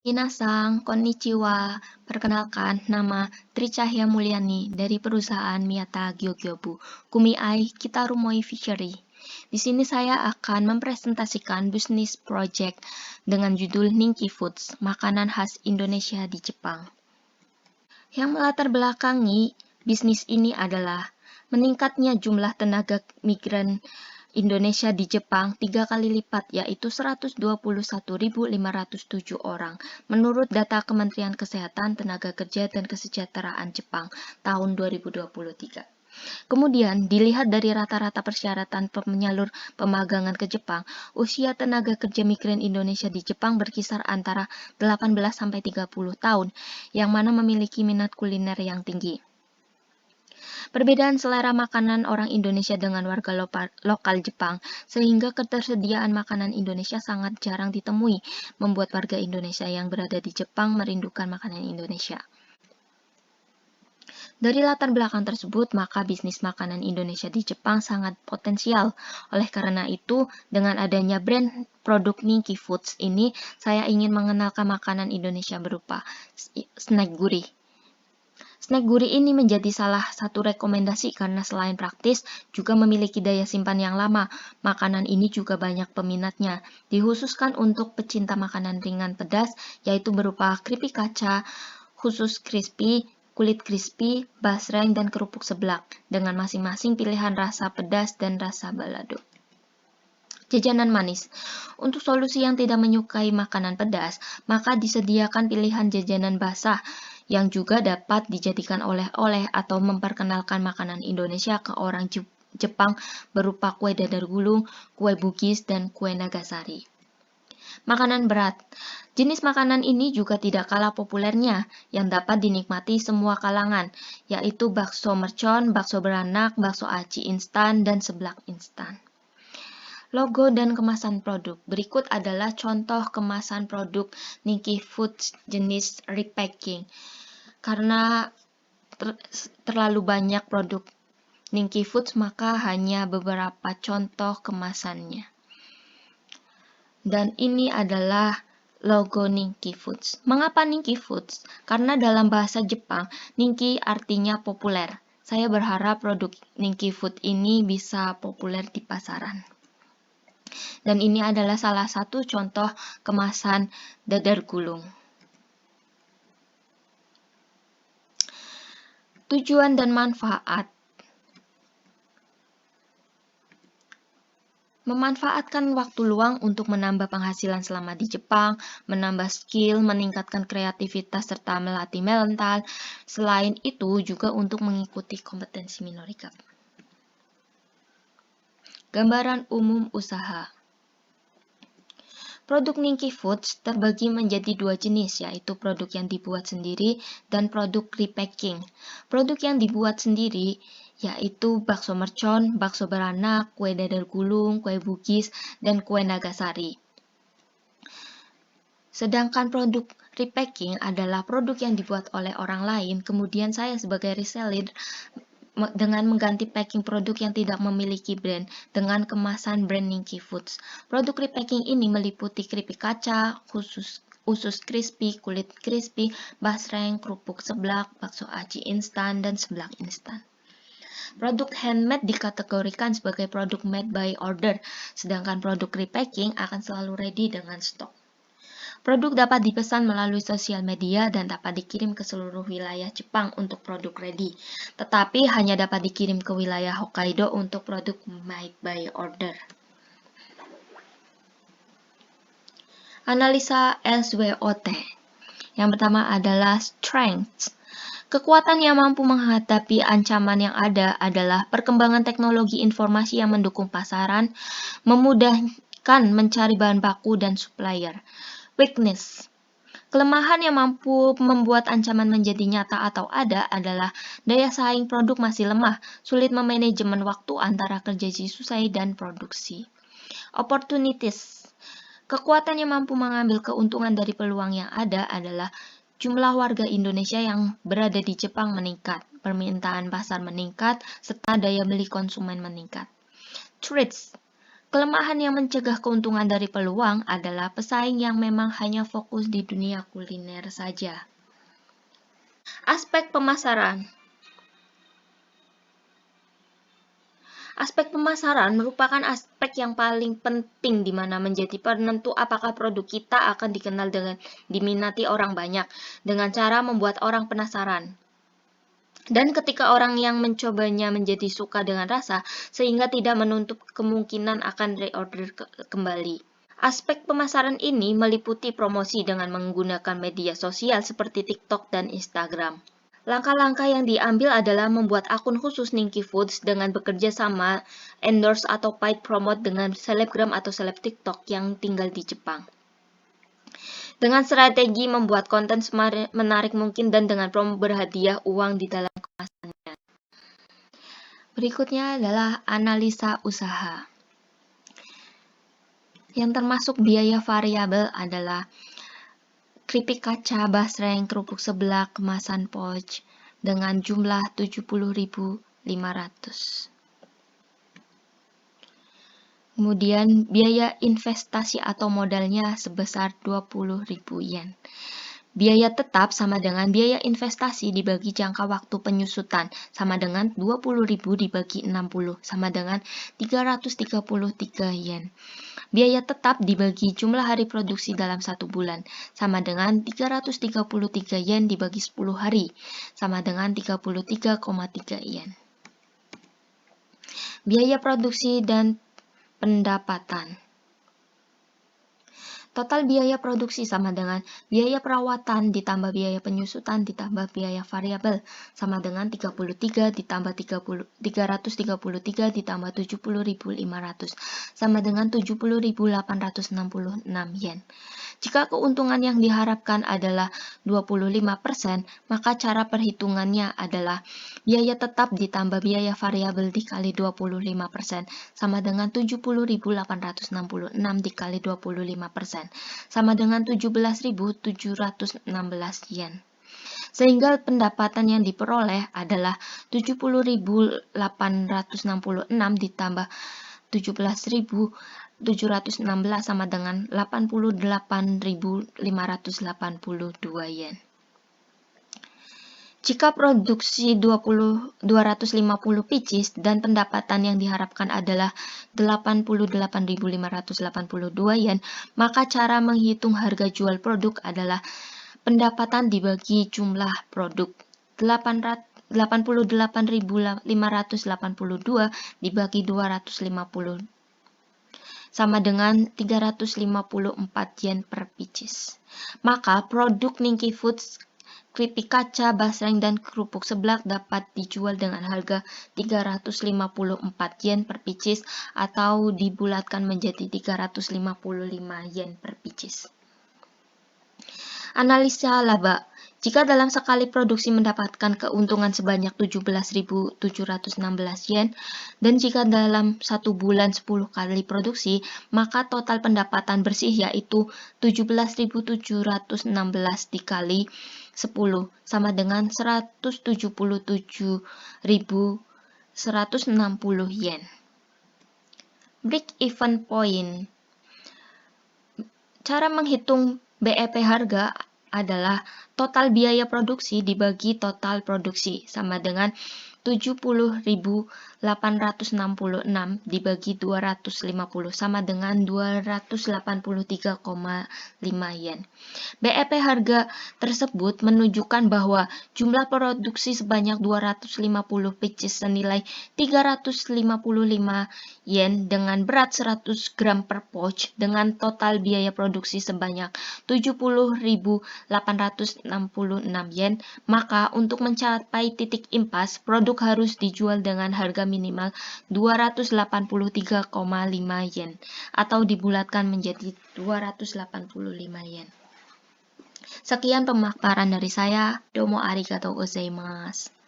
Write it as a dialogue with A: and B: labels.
A: Minasang, konnichiwa. Perkenalkan, nama Tri Cahya Mulyani dari perusahaan Miyata Gyogyobu, Kumiai Kitaru Moi Fishery. Di sini saya akan mempresentasikan bisnis project dengan judul Ninki Foods, makanan khas Indonesia di Jepang. Yang melatar belakangi bisnis ini adalah meningkatnya jumlah tenaga migran Indonesia di Jepang 3 kali lipat, yaitu 121.507 orang, menurut data Kementerian Kesehatan, Tenaga Kerja, dan Kesejahteraan Jepang tahun 2023. Kemudian, dilihat dari rata-rata persyaratan penyalur pemagangan ke Jepang, usia tenaga kerja migran Indonesia di Jepang berkisar antara 18-30 tahun, yang mana memiliki minat kuliner yang tinggi. Perbedaan selera makanan orang Indonesia dengan warga lokal Jepang, sehingga ketersediaan makanan Indonesia sangat jarang ditemui, membuat warga Indonesia yang berada di Jepang merindukan makanan Indonesia. Dari latar belakang tersebut, maka bisnis makanan Indonesia di Jepang sangat potensial. Oleh karena itu, dengan adanya brand produk Ninki Foods ini, saya ingin mengenalkan makanan Indonesia berupa snack gurih. Snack gurih ini menjadi salah satu rekomendasi karena selain praktis, juga memiliki daya simpan yang lama. Makanan ini juga banyak peminatnya, dikhususkan untuk pecinta makanan ringan pedas, yaitu berupa keripik kaca, khusus crispy, kulit crispy, basreng, dan kerupuk seblak, dengan masing-masing pilihan rasa pedas dan rasa balado. Jajanan manis. Untuk solusi yang tidak menyukai makanan pedas, maka disediakan pilihan jajanan basah yang juga dapat dijadikan oleh-oleh atau memperkenalkan makanan Indonesia ke orang Jepang berupa kue dadar gulung, kue bugis, dan kue nagasari. Makanan berat. Jenis makanan ini juga tidak kalah populernya yang dapat dinikmati semua kalangan, yaitu bakso mercon, bakso beranak, bakso aci instan, dan seblak instan. Logo dan kemasan produk. Berikut adalah contoh kemasan produk Ninki Foods jenis repacking. Karena terlalu banyak produk Ninki Foods, maka hanya beberapa contoh kemasannya. Dan ini adalah logo Ninki Foods. Mengapa Ninki Foods? Karena dalam bahasa Jepang, Ninki artinya populer. Saya berharap produk Ninki Food ini bisa populer di pasaran. Dan ini adalah salah satu contoh kemasan dadar gulung. Tujuan dan manfaat. Memanfaatkan waktu luang untuk menambah penghasilan selama di Jepang, menambah skill, meningkatkan kreativitas, serta melatih mental. Selain itu, juga untuk mengikuti kompetensi minorikap. Gambaran umum usaha. Produk Ninki Foods terbagi menjadi dua jenis, yaitu produk yang dibuat sendiri dan produk repacking. Produk yang dibuat sendiri yaitu bakso mercon, bakso beranak, kue dadar gulung, kue bugis, dan kue nagasari. Sedangkan produk repacking adalah produk yang dibuat oleh orang lain, kemudian saya sebagai reseller dengan mengganti packing produk yang tidak memiliki brand dengan kemasan brand Ninki Foods. Produk repacking ini meliputi keripik kaca, usus crispy, kulit crispy, basreng, kerupuk seblak, bakso aci instan, dan seblak instan. Produk handmade dikategorikan sebagai produk made by order, sedangkan produk repacking akan selalu ready dengan stok. Produk dapat dipesan melalui sosial media dan dapat dikirim ke seluruh wilayah Jepang untuk produk ready, tetapi hanya dapat dikirim ke wilayah Hokkaido untuk produk made by order. Analisa SWOT. Yang pertama adalah strengths. Kekuatan yang mampu menghadapi ancaman yang ada adalah perkembangan teknologi informasi yang mendukung pasaran, memudahkan mencari bahan baku dan supplier. Weakness. Kelemahan yang mampu membuat ancaman menjadi nyata atau ada adalah daya saing produk masih lemah, sulit memanajemen waktu antara kerja selesai dan produksi. Opportunities. Kekuatan yang mampu mengambil keuntungan dari peluang yang ada adalah jumlah warga Indonesia yang berada di Jepang meningkat, permintaan pasar meningkat, serta daya beli konsumen meningkat. Threats. Kelemahan yang mencegah keuntungan dari peluang adalah pesaing yang memang hanya fokus di dunia kuliner saja. Aspek pemasaran. Aspek pemasaran merupakan aspek yang paling penting di mana menjadi penentu apakah produk kita akan dikenal dengan diminati orang banyak dengan cara membuat orang penasaran. Dan ketika orang yang mencobanya menjadi suka dengan rasa, sehingga tidak menutup kemungkinan akan reorder kembali. Aspek pemasaran ini meliputi promosi dengan menggunakan media sosial seperti TikTok dan Instagram. Langkah-langkah yang diambil adalah membuat akun khusus Ninky Foods dengan bekerja sama, endorse atau paid promote dengan selebgram atau seleb TikTok yang tinggal di Jepang. Dengan strategi membuat konten menarik mungkin dan dengan promo berhadiah uang di dalam kemasannya. Berikutnya adalah analisa usaha. Yang termasuk biaya variabel adalah keripik kaca, basreng, kerupuk seblak, kemasan pouch dengan jumlah 70.500. Kemudian biaya investasi atau modalnya sebesar 20.000 yen. Biaya tetap sama dengan biaya investasi dibagi jangka waktu penyusutan sama dengan 20.000 dibagi 60 sama dengan 333 yen. Biaya tetap dibagi jumlah hari produksi dalam 1 bulan sama dengan 333 yen dibagi 10 hari sama dengan 33,3 yen. Biaya produksi dan pendapatan. Total biaya produksi sama dengan biaya perawatan ditambah biaya penyusutan ditambah biaya variabel sama dengan 33 ditambah 333 ditambah 70.500 sama dengan 70.866 yen. Jika keuntungan yang diharapkan adalah 25%, maka cara perhitungannya adalah biaya tetap ditambah biaya variabel dikali 25% sama dengan 70.866 dikali 25% sama dengan 17.716 yen. Sehingga pendapatan yang diperoleh adalah 70.866 ditambah 17.716 sama dengan 88.582 yen. Jika produksi 250 pieces dan pendapatan yang diharapkan adalah 88.582 yen, maka cara menghitung harga jual produk adalah pendapatan dibagi jumlah produk. 88.582 dibagi 250 sama dengan 354 yen per pieces. Maka produk Ninky Foods, keripik kaca, basreng, dan kerupuk seblak dapat dijual dengan harga 354 yen per pieces atau dibulatkan menjadi 355 yen per pieces. Analisa laba. Jika dalam sekali produksi mendapatkan keuntungan sebanyak 17.716 yen dan jika dalam 1 bulan 10 kali produksi, maka total pendapatan bersih yaitu 17.716 dikali 10 sama dengan 177.160 yen. Break even point. Cara menghitung BEP harga adalah total biaya produksi dibagi total produksi sama dengan 70.866 dibagi 250 sama dengan 283,5 yen. BEP harga tersebut menunjukkan bahwa jumlah produksi sebanyak 250 pieces senilai 355 yen dengan berat 100 gram per pouch dengan total biaya produksi sebanyak 70.866 yen, maka untuk mencapai titik impas, produk harus dijual dengan harga minimal 283,5 yen atau dibulatkan menjadi 285 yen. Sekian pemaparan dari saya. Domo arigatou gozaimasu.